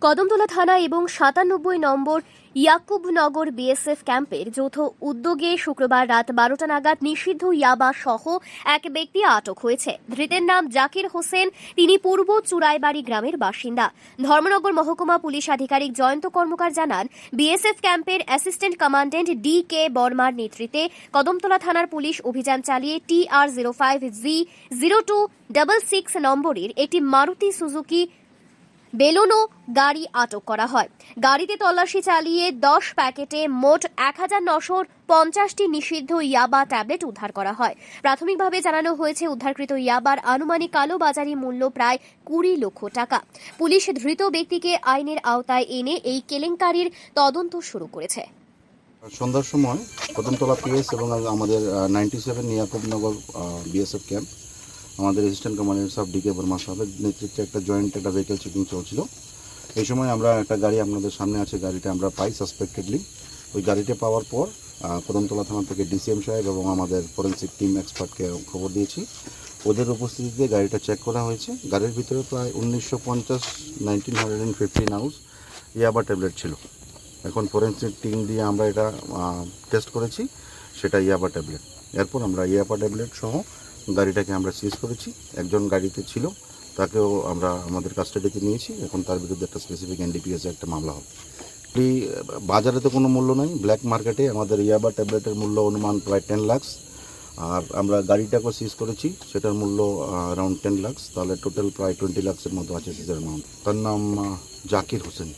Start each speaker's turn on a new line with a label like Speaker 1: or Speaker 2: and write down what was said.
Speaker 1: কদমতলা থানা এবং ৯৭ নম্বর ইয়াকুবনগর বিএসএফ ক্যাম্পের যৌথ উদ্যোগে শুক্রবার রাত ১২টা নাগাদ নিষিদ্ধ ইয়াবা সহ এক ব্যক্তি আটক হয়েছে। ধৃতের নাম জাকির হোসেন। তিনি পূর্ব চুরাইবাড়ি গ্রামের বাসিন্দা। ধর্মনগর মহকুমা পুলিশ আধিকারিক জয়ন্ত কর্মকার জানান, বিএসএফ ক্যাম্পের অ্যাসিস্ট্যান্ট কমান্ড্যান্ট ডি.কে. বর্মার নেতৃত্বে কদমতলা থানার পুলিশ অভিযান চালিয়ে TR05G0266 নম্বরের একটি মারুতি সুজুকি বেলোনো গাড়ি আটক করা হয়। গাড়িতে তল্লাশি চালিয়ে 10 প্যাকেটে মোট 1950টি নিষিদ্ধ ইয়াবা ট্যাবলেট উদ্ধার করা হয়। প্রাথমিকভাবে জানানো হয়েছে, উদ্ধারকৃত ইয়াবার আনুমানিক কালোবাজারি মূল্য প্রায় 20 লক্ষ টাকা। পুলিশ ধৃত ব্যক্তিকে আইনের আওতায় এনে এই কেলেঙ্কারির তদন্ত শুরু করেছে।
Speaker 2: সন্ধ্যার সময় কদমতলা পিএস এবং আমাদের 97 ইয়াকুবনগর বিএসএফ ক্যাম্প, আমাদের অ্যাসিস্ট্যান্ট কমান্ডার সাহেব ডি.কে. বর্মা সাহেবের নেতৃত্বে একটা জয়েন্ট একটা ভেহিকেল চেকিং চলছিল। এই সময় আমরা একটা গাড়ি, আপনাদের সামনে আছে গাড়িটা, আমরা পাই সাসপেক্টেডলি। ওই গাড়িটা পাওয়ার পর কদমতলা থানা থেকে ডিসিএম সাহেব এবং আমাদের ফরেন্সিক টিম এক্সপার্টকে খবর দিয়েছি। ওদের উপস্থিতিতে গাড়িটা চেক করা হয়েছে। গাড়ির ভিতরে প্রায় 1950 আউন্স ইয়াবা ট্যাবলেট ছিল। এখন ফরেন্সিক টিম দিয়ে আমরা এটা টেস্ট করেছি, সেটা ইয়াবা ট্যাবলেট। এরপর আমরা ইয়াবা ট্যাবলেট সহ গাড়িটাকে আমরা সিজ করেছি। একজন গাড়িতে ছিল, তাকেও আমরা আমাদের কাস্টাডিতে নিয়েছি। এখন তার বিরুদ্ধে একটা স্পেসিফিক এনডিপিএসে একটা মামলা হবে। বাজারে তো কোনো মূল্য নাই, ব্ল্যাক মার্কেটে আমাদের ইয়াবা ট্যাবলেটের মূল্য অনুমান প্রায় 10 লাখ। আর আমরা গাড়িটাকেও সিজ করেছি, সেটার মূল্য অ্যারাউন্ড 10 লাখ। তাহলে টোটাল প্রায় 20 লাখের মতো আছে সিজের অ্যামাউন্ট। তার নাম জাকির হোসেন।